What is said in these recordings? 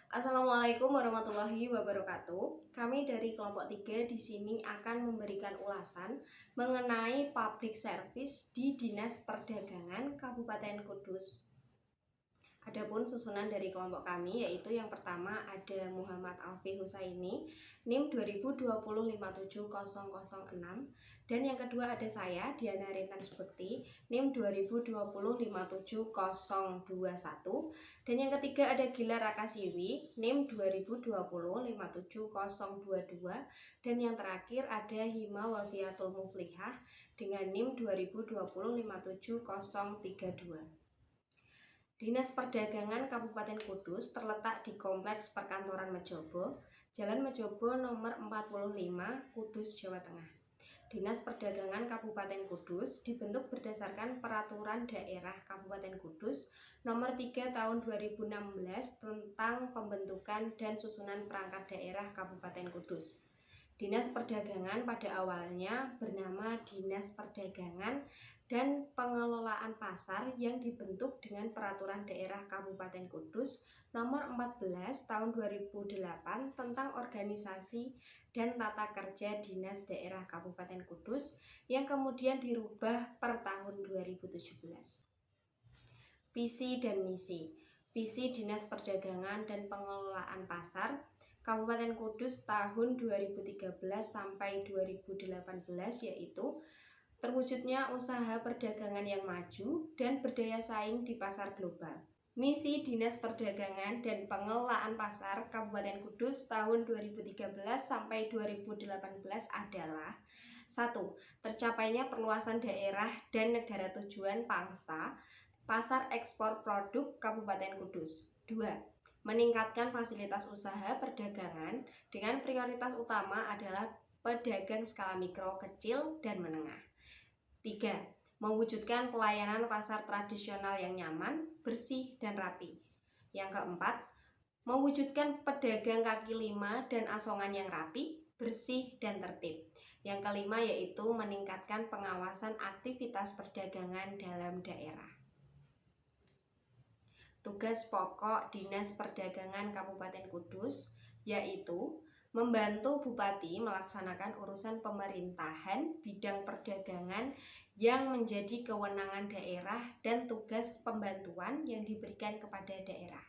Assalamualaikum warahmatullahi wabarakatuh. Kami dari kelompok 3 di sini akan memberikan ulasan mengenai public service di Dinas Perdagangan Kabupaten Kudus. Adapun susunan dari kelompok kami yaitu yang pertama ada Muhammad Alfi Husaini NIM 2020570006, dan yang kedua ada saya Diana Rintan Subekti NIM 2020570021, dan yang ketiga ada Gila Rakasiwi NIM 2020570022, dan yang terakhir ada Hima Wafiatul Muflihah dengan NIM 2020570032. Dinas Perdagangan Kabupaten Kudus terletak di Kompleks Perkantoran Mejobo, Jalan Mejobo nomor 45, Kudus, Jawa Tengah. Dinas Perdagangan Kabupaten Kudus dibentuk berdasarkan Peraturan Daerah Kabupaten Kudus nomor 3 tahun 2016 tentang pembentukan dan susunan perangkat daerah Kabupaten Kudus. Dinas Perdagangan pada awalnya bernama Dinas Perdagangan dan Pengelolaan Pasar yang dibentuk dengan Peraturan Daerah Kabupaten Kudus nomor 14 tahun 2008 tentang organisasi dan tata kerja Dinas Daerah Kabupaten Kudus yang kemudian dirubah per tahun 2017. Visi dan misi. Visi Dinas Perdagangan dan Pengelolaan Pasar Kabupaten Kudus tahun 2013 sampai 2018 yaitu terwujudnya usaha perdagangan yang maju dan berdaya saing di pasar global. Misi Dinas Perdagangan dan Pengelolaan Pasar Kabupaten Kudus tahun 2013 sampai 2018 adalah 1. Tercapainya perluasan daerah dan negara tujuan pangsa pasar ekspor produk Kabupaten Kudus. 2. Meningkatkan fasilitas usaha perdagangan dengan prioritas utama adalah pedagang skala mikro, kecil, dan menengah. 3. Mewujudkan pelayanan pasar tradisional yang nyaman, bersih, dan rapi. Yang keempat, mewujudkan pedagang kaki lima dan asongan yang rapi, bersih, dan tertib. Yang kelima yaitu meningkatkan pengawasan aktivitas perdagangan dalam daerah. Tugas pokok Dinas Perdagangan Kabupaten Kudus yaitu membantu Bupati melaksanakan urusan pemerintahan bidang perdagangan yang menjadi kewenangan daerah dan tugas pembantuan yang diberikan kepada daerah.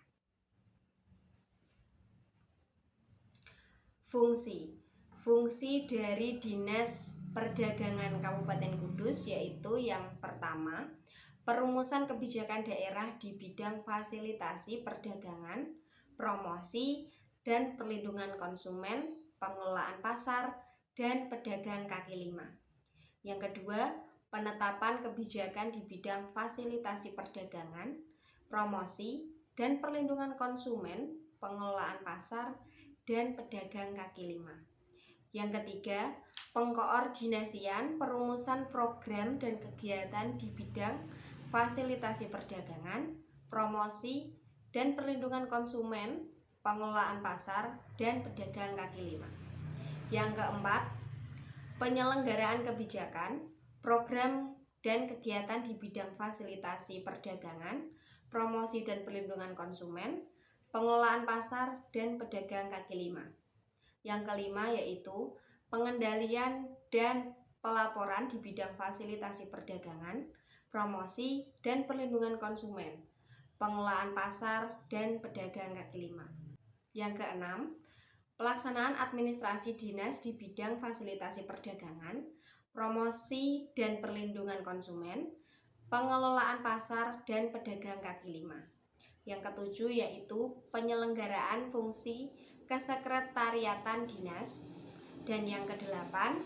Fungsi dari Dinas Perdagangan Kabupaten Kudus yaitu yang pertama, perumusan kebijakan daerah di bidang fasilitasi perdagangan, promosi dan perlindungan konsumen, pengelolaan pasar, dan pedagang kaki lima. Yang kedua, penetapan kebijakan di bidang fasilitasi perdagangan, promosi, dan perlindungan konsumen, pengelolaan pasar, dan pedagang kaki lima. Yang ketiga, pengkoordinasian perumusan program dan kegiatan di bidang fasilitasi perdagangan, promosi, dan perlindungan konsumen, pengelolaan pasar, dan pedagang kaki lima. Yang keempat, penyelenggaraan kebijakan, program dan kegiatan di bidang fasilitasi perdagangan, promosi dan perlindungan konsumen, pengelolaan pasar, dan pedagang kaki lima. Yang kelima yaitu pengendalian dan pelaporan di bidang fasilitasi perdagangan, promosi dan perlindungan konsumen, pengelolaan pasar, dan pedagang kaki lima. Yang keenam, pelaksanaan administrasi dinas di bidang fasilitasi perdagangan, promosi dan perlindungan konsumen, pengelolaan pasar, dan pedagang kaki lima. Yang ketujuh yaitu penyelenggaraan fungsi kesekretariatan dinas. Dan yang kedelapan,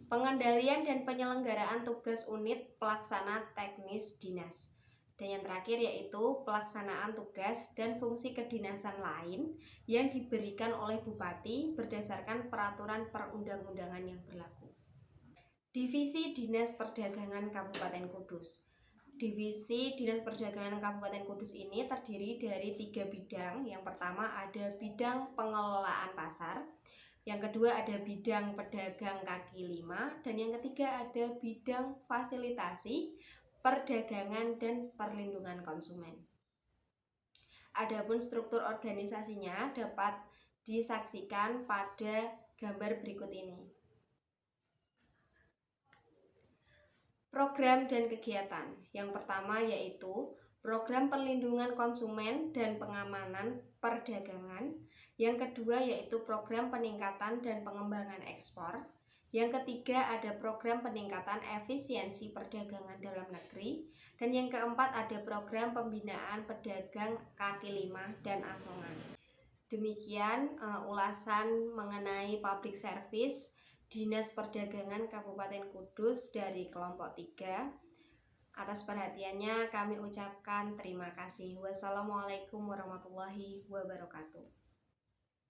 pengendalian dan penyelenggaraan tugas unit pelaksana teknis dinas. Dan yang terakhir yaitu pelaksanaan tugas dan fungsi kedinasan lain yang diberikan oleh Bupati berdasarkan peraturan perundang-undangan yang berlaku. Divisi Dinas Perdagangan Kabupaten Kudus. Divisi Dinas Perdagangan Kabupaten Kudus ini terdiri dari 3 bidang. Yang pertama ada bidang pengelolaan pasar, yang kedua ada bidang pedagang kaki lima, dan yang ketiga ada bidang fasilitasi perdagangan dan perlindungan konsumen. Adapun struktur organisasinya dapat disaksikan pada gambar berikut ini. Program dan kegiatan. Yang pertama yaitu program perlindungan konsumen dan pengamanan perdagangan. Yang kedua yaitu program peningkatan dan pengembangan ekspor. Yang ketiga ada program peningkatan efisiensi perdagangan dalam negeri. Dan yang keempat ada program pembinaan pedagang kaki lima dan asongan. Demikian ulasan mengenai public service Dinas Perdagangan Kabupaten Kudus dari kelompok 3. Atas perhatiannya kami ucapkan terima kasih. Wassalamualaikum warahmatullahi wabarakatuh.